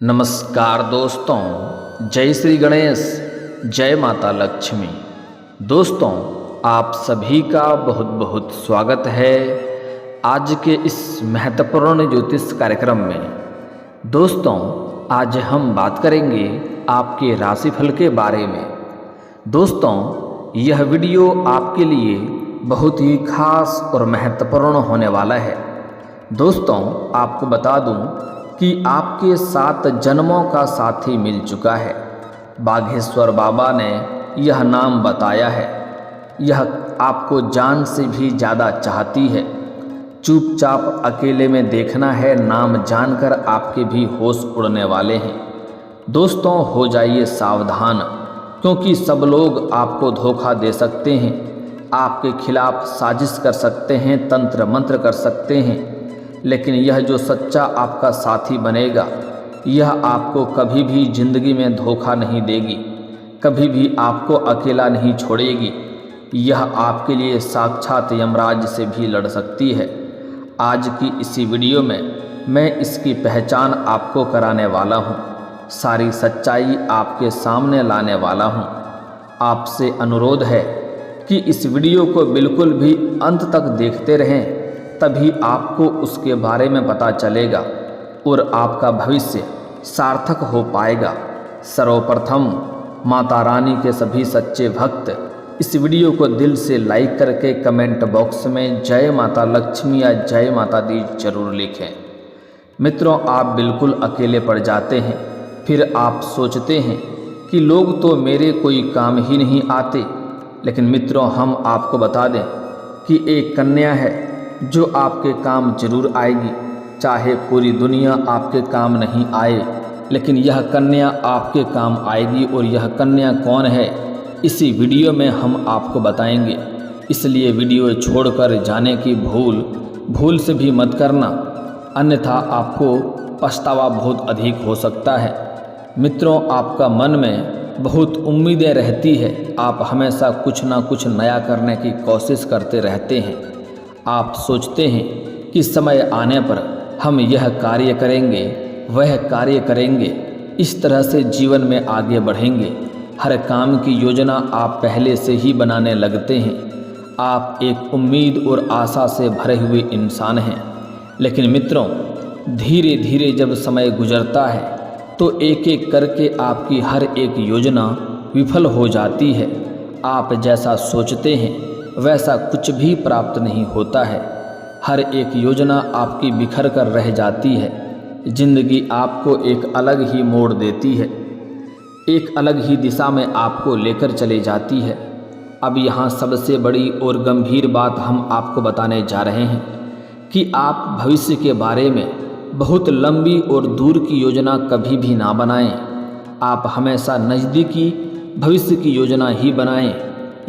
नमस्कार दोस्तों, जय श्री गणेश, जय माता लक्ष्मी। दोस्तों, आप सभी का बहुत बहुत स्वागत है आज के इस महत्वपूर्ण ज्योतिष कार्यक्रम में। दोस्तों, आज हम बात करेंगे आपके राशिफल के बारे में। दोस्तों, यह वीडियो आपके लिए बहुत ही खास और महत्वपूर्ण होने वाला है। दोस्तों, आपको बता दूं कि आपके 7 जन्मों का साथी मिल चुका है। बाघेश्वर बाबा ने यह नाम बताया है। यह आपको जान से भी ज़्यादा चाहती है। चुपचाप अकेले में देखना है, नाम जानकर आपके भी होश उड़ने वाले हैं। दोस्तों, हो जाइए सावधान, क्योंकि सब लोग आपको धोखा दे सकते हैं, आपके खिलाफ साजिश कर सकते हैं, तंत्र मंत्र कर सकते हैं। लेकिन यह जो सच्चा आपका साथी बनेगा, यह आपको कभी भी जिंदगी में धोखा नहीं देगी, कभी भी आपको अकेला नहीं छोड़ेगी। यह आपके लिए साक्षात यमराज से भी लड़ सकती है। आज की इसी वीडियो में मैं इसकी पहचान आपको कराने वाला हूँ, सारी सच्चाई आपके सामने लाने वाला हूँ। आपसे अनुरोध है कि इस वीडियो को बिल्कुल भी अंत तक देखते रहें, तभी आपको उसके बारे में पता चलेगा और आपका भविष्य सार्थक हो पाएगा। सर्वप्रथम माता रानी के सभी सच्चे भक्त इस वीडियो को दिल से लाइक करके कमेंट बॉक्स में जय माता लक्ष्मी या जय माता दी जरूर लिखें। मित्रों, आप बिल्कुल अकेले पड़ जाते हैं। फिर आप सोचते हैं कि लोग तो मेरे कोई काम ही नहीं आते। लेकिन मित्रों, हम आपको बता दें कि एक कन्या है जो आपके काम जरूर आएगी। चाहे पूरी दुनिया आपके काम नहीं आए, लेकिन यह कन्या आपके काम आएगी। और यह कन्या कौन है, इसी वीडियो में हम आपको बताएंगे। इसलिए वीडियो छोड़कर जाने की भूल से भी मत करना, अन्यथा आपको पछतावा बहुत अधिक हो सकता है। मित्रों, आपका मन में बहुत उम्मीदें रहती है। आप हमेशा कुछ ना कुछ नया करने की कोशिश करते रहते हैं। आप सोचते हैं कि समय आने पर हम यह कार्य करेंगे, वह कार्य करेंगे, इस तरह से जीवन में आगे बढ़ेंगे। हर काम की योजना आप पहले से ही बनाने लगते हैं। आप एक उम्मीद और आशा से भरे हुए इंसान हैं। लेकिन मित्रों, धीरे धीरे जब समय गुजरता है तो एक एक करके आपकी हर एक योजना विफल हो जाती है। आप जैसा सोचते हैं वैसा कुछ भी प्राप्त नहीं होता है। हर एक योजना आपकी बिखर कर रह जाती है। जिंदगी आपको एक अलग ही मोड़ देती है, एक अलग ही दिशा में आपको लेकर चले जाती है। अब यहाँ सबसे बड़ी और गंभीर बात हम आपको बताने जा रहे हैं कि आप भविष्य के बारे में बहुत लंबी और दूर की योजना कभी भी ना बनाएं। आप हमेशा नज़दीकी भविष्य की योजना ही बनाएं।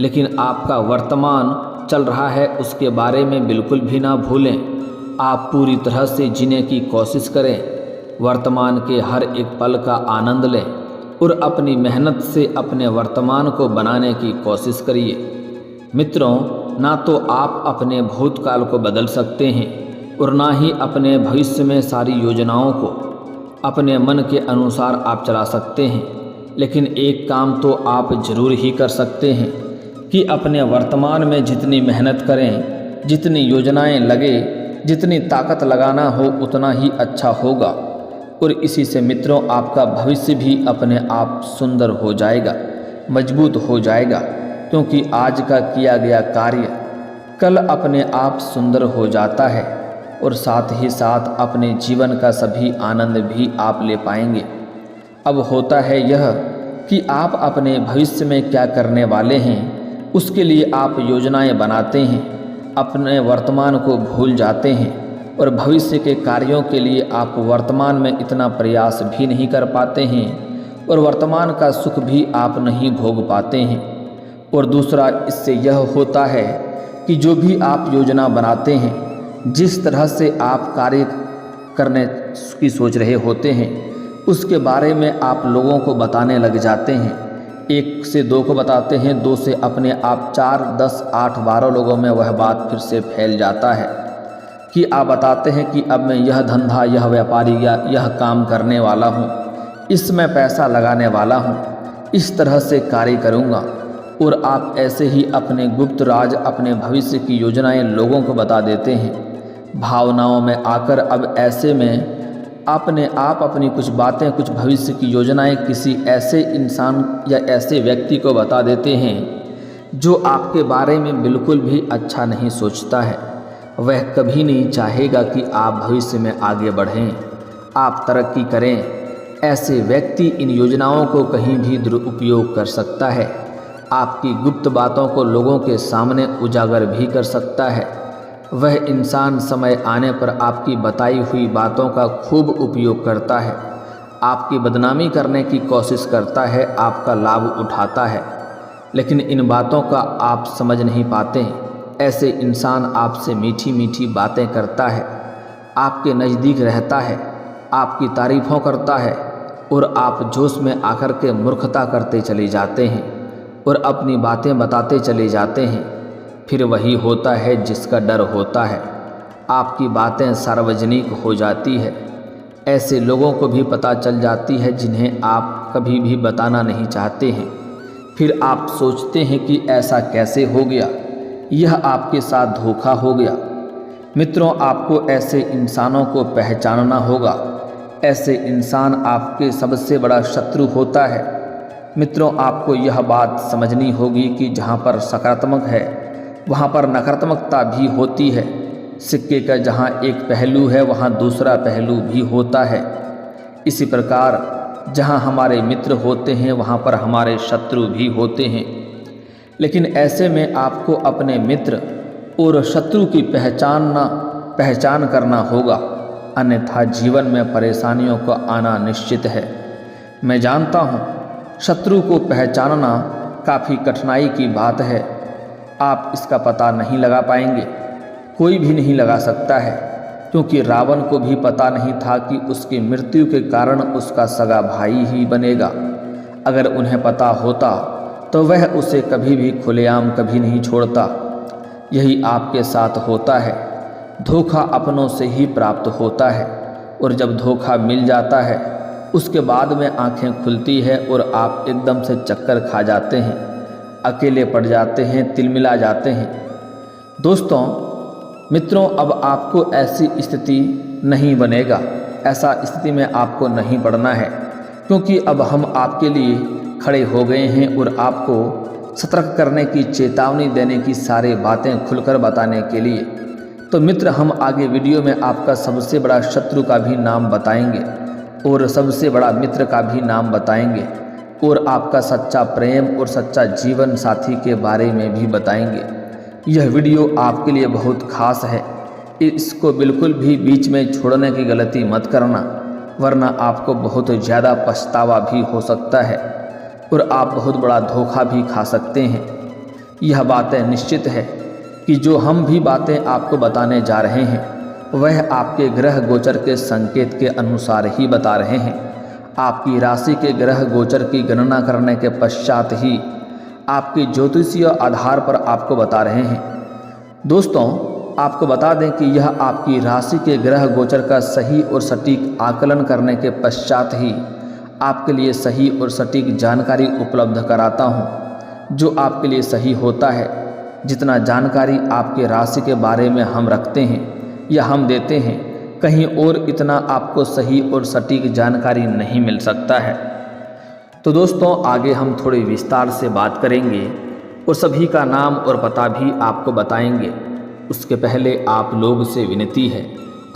लेकिन आपका वर्तमान चल रहा है उसके बारे में बिल्कुल भी ना भूलें। आप पूरी तरह से जीने की कोशिश करें। वर्तमान के हर एक पल का आनंद लें और अपनी मेहनत से अपने वर्तमान को बनाने की कोशिश करिए। मित्रों, ना तो आप अपने भूतकाल को बदल सकते हैं और ना ही अपने भविष्य में सारी योजनाओं को अपने मन के अनुसार आप चला सकते हैं। लेकिन एक काम तो आप जरूर ही कर सकते हैं कि अपने वर्तमान में जितनी मेहनत करें, जितनी योजनाएं लगे, जितनी ताकत लगाना हो उतना ही अच्छा होगा। और इसी से मित्रों, आपका भविष्य भी अपने आप सुंदर हो जाएगा, मजबूत हो जाएगा। क्योंकि आज का किया गया कार्य कल अपने आप सुंदर हो जाता है और साथ ही साथ अपने जीवन का सभी आनंद भी आप ले पाएंगे। अब होता है यह कि आप अपने भविष्य में क्या करने वाले हैं, उसके लिए आप योजनाएं बनाते हैं, अपने वर्तमान को भूल जाते हैं और भविष्य के कार्यों के लिए आप वर्तमान में इतना प्रयास भी नहीं कर पाते हैं और वर्तमान का सुख भी आप नहीं भोग पाते हैं। और दूसरा इससे यह होता है कि जो भी आप योजना बनाते हैं, जिस तरह से आप कार्य करने की सोच रहे होते हैं, उसके बारे में आप लोगों को बताने लग जाते हैं। 1 से 2 को बताते हैं, 2 से अपने आप 4, 10, 8, 12 लोगों में वह बात फिर से फैल जाता है कि आप बताते हैं कि अब मैं यह धंधा, यह व्यापारी या यह काम करने वाला हूँ, इसमें पैसा लगाने वाला हूँ, इस तरह से कार्य करूँगा। और आप ऐसे ही अपने गुप्त राज, अपने भविष्य की योजनाएं लोगों को बता देते हैं भावनाओं में आकर। अब ऐसे में आपने आप अपनी कुछ बातें, कुछ भविष्य की योजनाएं किसी ऐसे इंसान या ऐसे व्यक्ति को बता देते हैं जो आपके बारे में बिल्कुल भी अच्छा नहीं सोचता है। वह कभी नहीं चाहेगा कि आप भविष्य में आगे बढ़ें, आप तरक्की करें। ऐसे व्यक्ति इन योजनाओं को कहीं भी दुरुपयोग कर सकता है, आपकी गुप्त बातों को लोगों के सामने उजागर भी कर सकता है। वह इंसान समय आने पर आपकी बताई हुई बातों का खूब उपयोग करता है, आपकी बदनामी करने की कोशिश करता है, आपका लाभ उठाता है, लेकिन इन बातों का आप समझ नहीं पाते। ऐसे इंसान आपसे मीठी मीठी बातें करता है, आपके नज़दीक रहता है, आपकी तारीफ़ों करता है और आप जोश में आकर के मूर्खता करते चले जाते हैं और अपनी बातें बताते चले जाते हैं। फिर वही होता है जिसका डर होता है, आपकी बातें सार्वजनिक हो जाती है, ऐसे लोगों को भी पता चल जाती है जिन्हें आप कभी भी बताना नहीं चाहते हैं। फिर आप सोचते हैं कि ऐसा कैसे हो गया, यह आपके साथ धोखा हो गया। मित्रों, आपको ऐसे इंसानों को पहचानना होगा। ऐसे इंसान आपके सबसे बड़ा शत्रु होता है। मित्रों, आपको यह बात समझनी होगी कि जहाँ पर सकारात्मक है वहाँ पर नकारात्मकता भी होती है। सिक्के का जहाँ एक पहलू है वहाँ दूसरा पहलू भी होता है। इसी प्रकार जहाँ हमारे मित्र होते हैं वहाँ पर हमारे शत्रु भी होते हैं। लेकिन ऐसे में आपको अपने मित्र और शत्रु की पहचान करना होगा, अन्यथा जीवन में परेशानियों का आना निश्चित है। मैं जानता हूँ शत्रु को पहचानना काफ़ी कठिनाई की बात है। आप इसका पता नहीं लगा पाएंगे, कोई भी नहीं लगा सकता है, क्योंकि रावण को भी पता नहीं था कि उसकी मृत्यु के कारण उसका सगा भाई ही बनेगा। अगर उन्हें पता होता तो वह उसे कभी भी खुलेआम कभी नहीं छोड़ता। यही आपके साथ होता है, धोखा अपनों से ही प्राप्त होता है और जब धोखा मिल जाता है उसके बाद में आंखें खुलती है और आप एकदम से चक्कर खा जाते हैं, अकेले पड़ जाते हैं, तिलमिला जाते हैं। दोस्तों, मित्रों, अब आपको ऐसी स्थिति नहीं बनेगा, ऐसा स्थिति में आपको नहीं पड़ना है, क्योंकि अब हम आपके लिए खड़े हो गए हैं और आपको सतर्क करने की, चेतावनी देने की सारी बातें खुलकर बताने के लिए। तो मित्र, हम आगे वीडियो में आपका सबसे बड़ा शत्रु का भी नाम बताएंगे और सबसे बड़ा मित्र का भी नाम बताएंगे और आपका सच्चा प्रेम और सच्चा जीवन साथी के बारे में भी बताएंगे। यह वीडियो आपके लिए बहुत खास है, इसको बिल्कुल भी बीच में छोड़ने की गलती मत करना, वरना आपको बहुत ज़्यादा पछतावा भी हो सकता है और आप बहुत बड़ा धोखा भी खा सकते हैं। यह बातें निश्चित है कि जो हम भी बातें आपको बताने जा रहे हैं वह आपके ग्रह गोचर के संकेत के अनुसार ही बता रहे हैं। आपकी राशि के ग्रह गोचर की गणना करने के पश्चात ही आपके ज्योतिषीय आधार पर आपको बता रहे हैं। दोस्तों, आपको बता दें कि यह आपकी राशि के ग्रह गोचर का सही और सटीक आकलन करने के पश्चात ही आपके लिए सही और सटीक जानकारी उपलब्ध कराता हूँ, जो आपके लिए सही होता है। जितना जानकारी आपके राशि के बारे में हम रखते हैं या हम देते हैं, कहीं और इतना आपको सही और सटीक जानकारी नहीं मिल सकता है। तो दोस्तों, आगे हम थोड़ी विस्तार से बात करेंगे और सभी का नाम और पता भी आपको बताएंगे। उसके पहले आप लोग से विनती है,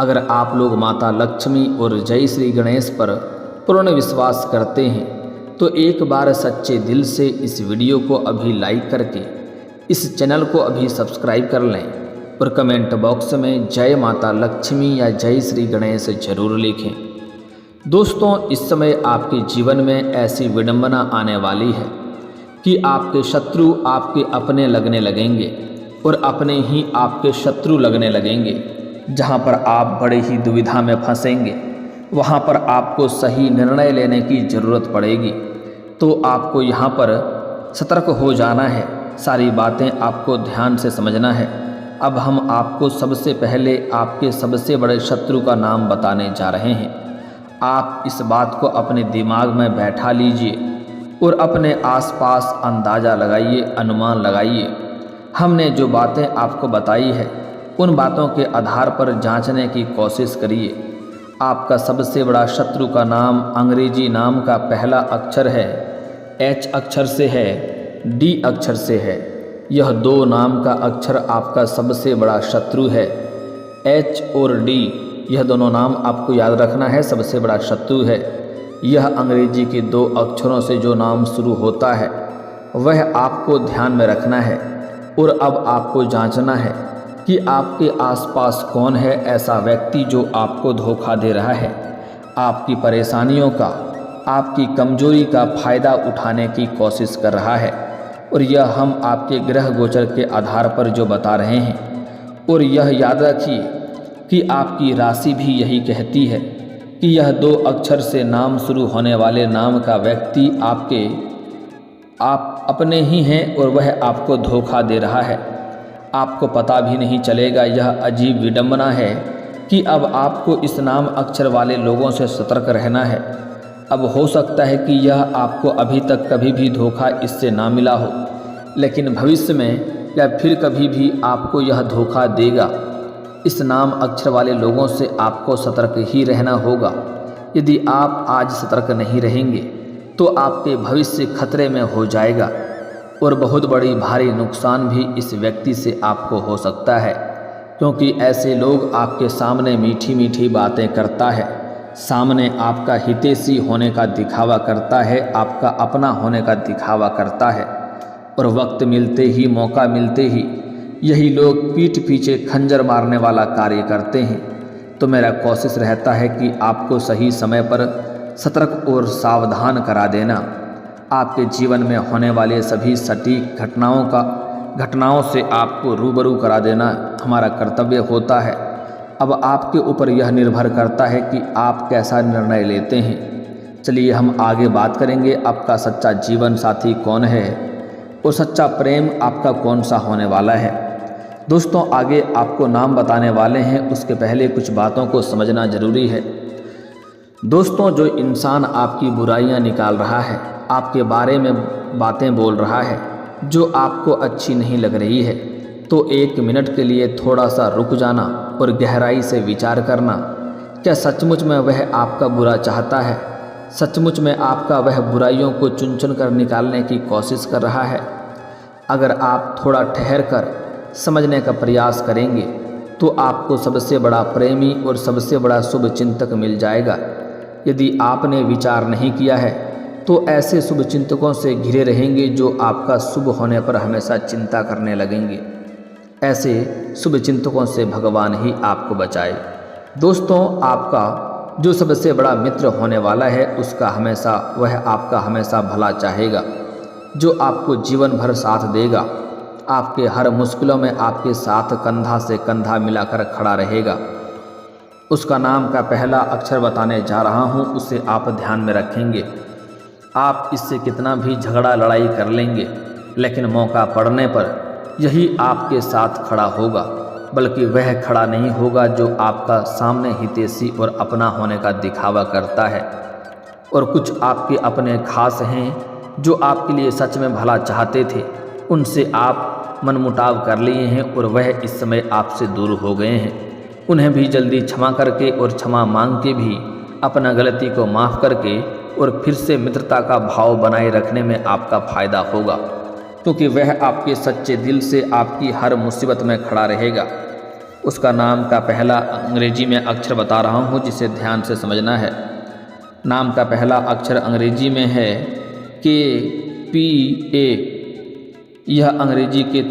अगर आप लोग माता लक्ष्मी और जय श्री गणेश पर पूर्ण विश्वास करते हैं तो एक बार सच्चे दिल से इस वीडियो को अभी लाइक करके इस चैनल को अभी सब्सक्राइब कर लें और कमेंट बॉक्स में जय माता लक्ष्मी या जय श्री गणेश जरूर लिखें। दोस्तों, इस समय आपके जीवन में ऐसी विडंबना आने वाली है कि आपके शत्रु आपके अपने लगने लगेंगे और अपने ही आपके शत्रु लगने लगेंगे। जहाँ पर आप बड़े ही दुविधा में फंसेंगे वहाँ पर आपको सही निर्णय लेने की ज़रूरत पड़ेगी। तो आपको यहाँ पर सतर्क हो जाना है, सारी बातें आपको ध्यान से समझना है। अब हम आपको सबसे पहले आपके सबसे बड़े शत्रु का नाम बताने जा रहे हैं। आप इस बात को अपने दिमाग में बैठा लीजिए और अपने आसपास अंदाज़ा लगाइए, अनुमान लगाइए। हमने जो बातें आपको बताई है उन बातों के आधार पर जांचने की कोशिश करिए। आपका सबसे बड़ा शत्रु का नाम अंग्रेजी नाम का पहला अक्षर है, एच अक्षर से है, डी अक्षर से है। यह दो नाम का अक्षर आपका सबसे बड़ा शत्रु है। एच और डी, यह दोनों नाम आपको याद रखना है, सबसे बड़ा शत्रु है। यह अंग्रेजी के दो अक्षरों से जो नाम शुरू होता है वह आपको ध्यान में रखना है। और अब आपको जांचना है कि आपके आसपास कौन है ऐसा व्यक्ति जो आपको धोखा दे रहा है, आपकी परेशानियों का, आपकी कमजोरी का फ़ायदा उठाने की कोशिश कर रहा है। और यह हम आपके ग्रह गोचर के आधार पर जो बता रहे हैं। और यह याद रखिए कि आपकी राशि भी यही कहती है कि यह दो अक्षर से नाम शुरू होने वाले नाम का व्यक्ति आप अपने ही हैं और वह आपको धोखा दे रहा है। आपको पता भी नहीं चलेगा। यह अजीब विडंबना है कि अब आपको इस नाम अक्षर वाले लोगों से सतर्क रहना है। अब हो सकता है कि यह आपको अभी तक कभी भी धोखा इससे ना मिला हो, लेकिन भविष्य में या फिर कभी भी आपको यह धोखा देगा। इस नाम अक्षर वाले लोगों से आपको सतर्क ही रहना होगा। यदि आप आज सतर्क नहीं रहेंगे तो आपके भविष्य खतरे में हो जाएगा और बहुत बड़ी भारी नुकसान भी इस व्यक्ति से आपको हो सकता है, क्योंकि ऐसे लोग आपके सामने मीठी मीठी बातें करता है, सामने आपका हितैषी होने का दिखावा करता है, आपका अपना होने का दिखावा करता है। और वक्त मिलते ही, मौका मिलते ही यही लोग पीठ पीछे खंजर मारने वाला कार्य करते हैं। तो मेरा कोशिश रहता है कि आपको सही समय पर सतर्क और सावधान करा देना। आपके जीवन में होने वाले सभी सटीक घटनाओं से आपको रूबरू करा देना हमारा कर्तव्य होता है। अब आपके ऊपर यह निर्भर करता है कि आप कैसा निर्णय लेते हैं। चलिए हम आगे बात करेंगे। आपका सच्चा जीवन साथी कौन है और सच्चा प्रेम आपका कौन सा होने वाला है। दोस्तों, आगे आपको नाम बताने वाले हैं, उसके पहले कुछ बातों को समझना जरूरी है। दोस्तों, जो इंसान आपकी बुराइयां निकाल रहा है, आपके बारे में बातें बोल रहा है जो आपको अच्छी नहीं लग रही है, तो 1 मिनट के लिए थोड़ा सा रुक जाना और गहराई से विचार करना। क्या सचमुच में वह आपका बुरा चाहता है? सचमुच में आपका वह बुराइयों को चुन चुन कर निकालने की कोशिश कर रहा है? अगर आप थोड़ा ठहर कर समझने का प्रयास करेंगे तो आपको सबसे बड़ा प्रेमी और सबसे बड़ा शुभ चिंतक मिल जाएगा। यदि आपने विचार नहीं किया है तो ऐसे शुभ चिंतकों से घिरे रहेंगे जो आपका शुभ होने पर हमेशा चिंता करने लगेंगे। ऐसे शुभ चिंतकों से भगवान ही आपको बचाए। दोस्तों, आपका जो सबसे बड़ा मित्र होने वाला है वह आपका हमेशा भला चाहेगा, जो आपको जीवन भर साथ देगा, आपके हर मुश्किलों में आपके साथ कंधा से कंधा मिलाकर खड़ा रहेगा। उसका नाम का पहला अक्षर बताने जा रहा हूँ, उसे आप ध्यान में रखेंगे। आप इससे कितना भी झगड़ा लड़ाई कर लेंगे, लेकिन मौका पड़ने पर यही आपके साथ खड़ा होगा, बल्कि वह खड़ा नहीं होगा जो आपका सामने हितैषी और अपना होने का दिखावा करता है। और कुछ आपके अपने खास हैं जो आपके लिए सच में भला चाहते थे, उनसे आप मनमुटाव कर लिए हैं और वह इस समय आपसे दूर हो गए हैं। उन्हें भी जल्दी क्षमा करके और क्षमा मांग के भी अपना गलती को माफ़ करके और फिर से मित्रता का भाव बनाए रखने में आपका फ़ायदा होगा, क्योंकि वह आपके सच्चे दिल से आपकी हर मुसीबत में खड़ा रहेगा। उसका नाम का पहला अंग्रेजी में अक्षर बता रहा हूँ, जिसे ध्यान से समझना है। नाम का पहला अक्षर अंग्रेजी में है KPA। यह अंग्रेजी के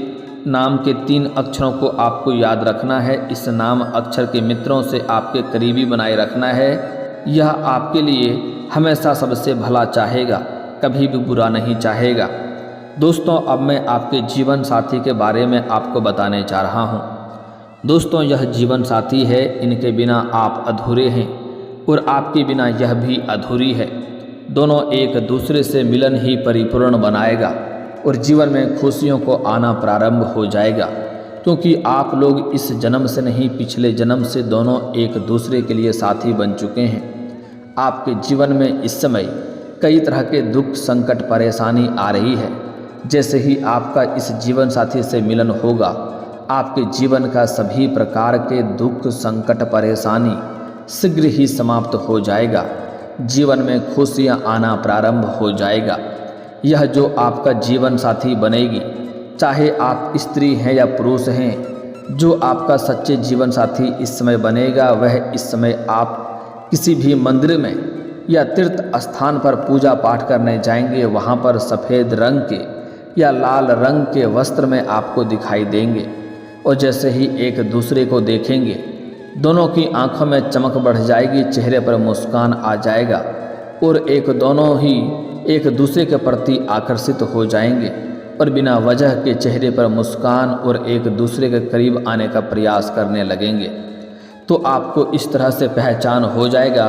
नाम के 3 अक्षरों को आपको याद रखना है। इस नाम अक्षर के मित्रों से आपके करीबी बनाए रखना है। यह आपके लिए हमेशा सबसे भला चाहेगा, कभी भी बुरा नहीं चाहेगा। दोस्तों, अब मैं आपके जीवन साथी के बारे में आपको बताने जा रहा हूँ। दोस्तों, यह जीवन साथी है, इनके बिना आप अधूरे हैं और आपके बिना यह भी अधूरी है। दोनों एक दूसरे से मिलन ही परिपूर्ण बनाएगा और जीवन में खुशियों को आना प्रारंभ हो जाएगा, क्योंकि आप लोग इस जन्म से नहीं पिछले जन्म से दोनों एक दूसरे के लिए साथी बन चुके हैं। आपके जीवन में इस समय कई तरह के दुख संकट परेशानी आ रही है। जैसे ही आपका इस जीवन साथी से मिलन होगा, आपके जीवन का सभी प्रकार के दुख संकट परेशानी शीघ्र ही समाप्त हो जाएगा। जीवन में खुशियां आना प्रारंभ हो जाएगा। यह जो आपका जीवन साथी बनेगी, चाहे आप स्त्री हैं या पुरुष हैं, जो आपका सच्चे जीवन साथी इस समय बनेगा वह इस समय आप किसी भी मंदिर में या तीर्थ स्थान पर पूजा पाठ करने जाएंगे, वहाँ पर सफ़ेद रंग के या लाल रंग के वस्त्र में आपको दिखाई देंगे। और जैसे ही एक दूसरे को देखेंगे, दोनों की आंखों में चमक बढ़ जाएगी, चेहरे पर मुस्कान आ जाएगा और दोनों ही एक दूसरे के प्रति आकर्षित हो जाएंगे और बिना वजह के चेहरे पर मुस्कान और एक दूसरे के करीब आने का प्रयास करने लगेंगे। तो आपको इस तरह से पहचान हो जाएगा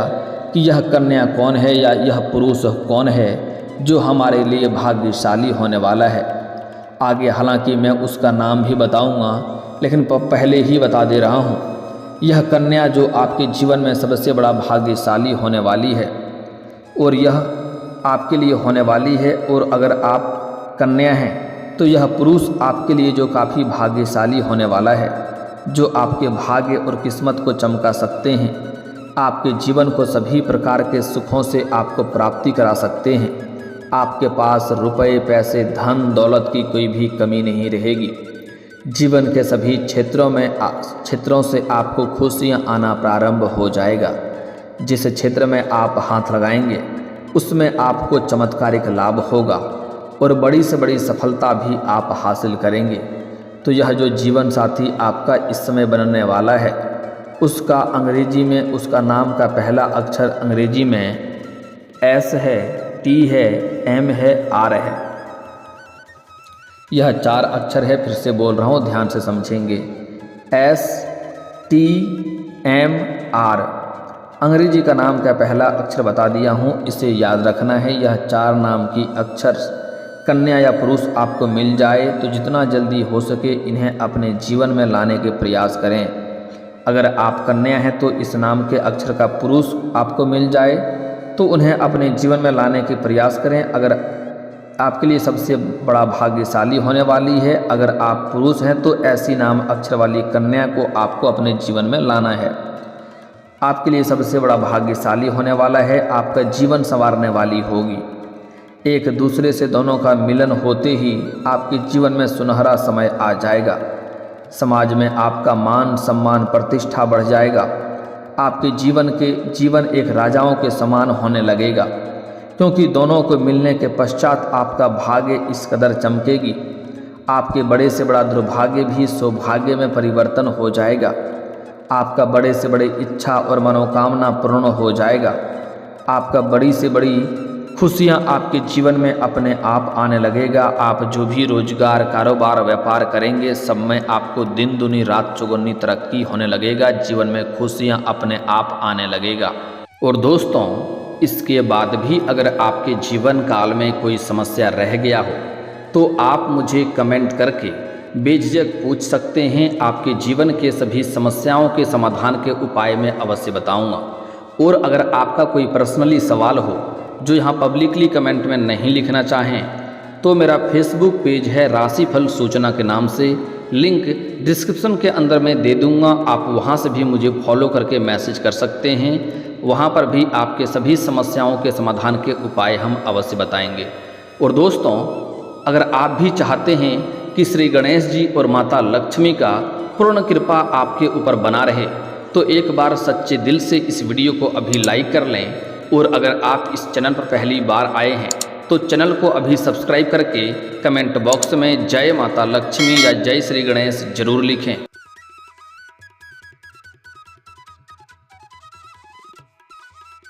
कि यह कन्या कौन है या यह पुरुष कौन है जो हमारे लिए भाग्यशाली होने वाला है। आगे हालांकि मैं उसका नाम भी बताऊंगा, लेकिन पहले ही बता दे रहा हूँ, यह कन्या जो आपके जीवन में सबसे बड़ा भाग्यशाली होने वाली है और यह आपके लिए होने वाली है। और अगर आप कन्या हैं तो यह पुरुष आपके लिए जो काफ़ी भाग्यशाली होने वाला है, जो आपके भाग्य और किस्मत को चमका सकते हैं, आपके जीवन को सभी प्रकार के सुखों से आपको प्राप्ति करा सकते हैं। आपके पास रुपए पैसे धन दौलत की कोई भी कमी नहीं रहेगी। जीवन के सभी क्षेत्रों से आपको खुशियां आना प्रारंभ हो जाएगा। जिस क्षेत्र में आप हाथ लगाएंगे उसमें आपको चमत्कारिक लाभ होगा और बड़ी से बड़ी सफलता भी आप हासिल करेंगे। तो यह जो जीवन साथी आपका इस समय बनने वाला है, उसका अंग्रेजी में उसका नाम का पहला अक्षर अंग्रेजी में एस है, टी है, एम है, आर है। यह 4 अक्षर है। फिर से बोल रहा हूँ, ध्यान से समझेंगे। एस टी एम आर अंग्रेजी का नाम का पहला अक्षर बता दिया हूँ, इसे याद रखना है। यह 4 नाम की अक्षर कन्या या पुरुष आपको मिल जाए तो जितना जल्दी हो सके इन्हें अपने जीवन में लाने के प्रयास करें। अगर आप कन्या हैं तो इस नाम के अक्षर का पुरुष आपको मिल जाए तो उन्हें अपने जीवन में लाने के प्रयास करें। अगर आपके लिए सबसे बड़ा भाग्यशाली होने वाली है, अगर आप पुरुष हैं तो ऐसी नाम अक्षर वाली कन्या को आपको अपने जीवन में लाना है। आपके लिए सबसे बड़ा भाग्यशाली होने वाला है, आपका जीवन संवारने वाली होगी। एक दूसरे से दोनों का मिलन होते ही आपके जीवन में सुनहरा समय आ जाएगा। समाज में आपका मान सम्मान प्रतिष्ठा बढ़ जाएगा। आपके जीवन एक राजाओं के समान होने लगेगा, क्योंकि दोनों को मिलने के पश्चात आपका भाग्य इस कदर चमकेगी, आपके बड़े से बड़ा दुर्भाग्य भी सौभाग्य में परिवर्तन हो जाएगा। आपका बड़े से बड़े इच्छा और मनोकामना पूर्ण हो जाएगा। आपका बड़ी से बड़ी खुशियाँ आपके जीवन में अपने आप आने लगेगा। आप जो भी रोजगार कारोबार व्यापार करेंगे सब में आपको दिन दुनी रात चौगुनी तरक्की होने लगेगा। जीवन में खुशियाँ अपने आप आने लगेगा। और दोस्तों, इसके बाद भी अगर आपके जीवन काल में कोई समस्या रह गया हो तो आप मुझे कमेंट करके बेझिझक पूछ सकते हैं। आपके जीवन के सभी समस्याओं के समाधान के उपाय मैं अवश्य बताऊंगा। और अगर आपका कोई पर्सनली सवाल हो जो यहाँ पब्लिकली कमेंट में नहीं लिखना चाहें तो मेरा फेसबुक पेज है राशिफल सूचना के नाम से, लिंक डिस्क्रिप्शन के अंदर मैं दे दूँगा। आप वहाँ से भी मुझे फॉलो करके मैसेज कर सकते हैं। वहाँ पर भी आपके सभी समस्याओं के समाधान के उपाय हम अवश्य बताएंगे। और दोस्तों, अगर आप भी चाहते हैं कि श्री गणेश जी और माता लक्ष्मी का पूर्ण कृपा आपके ऊपर बना रहे तो एक बार सच्चे दिल से इस वीडियो को अभी लाइक कर लें। और अगर आप इस चैनल पर पहली बार आए हैं तो चैनल को अभी सब्सक्राइब करके कमेंट बॉक्स में जय माता लक्ष्मी या जय श्री गणेश जरूर लिखें।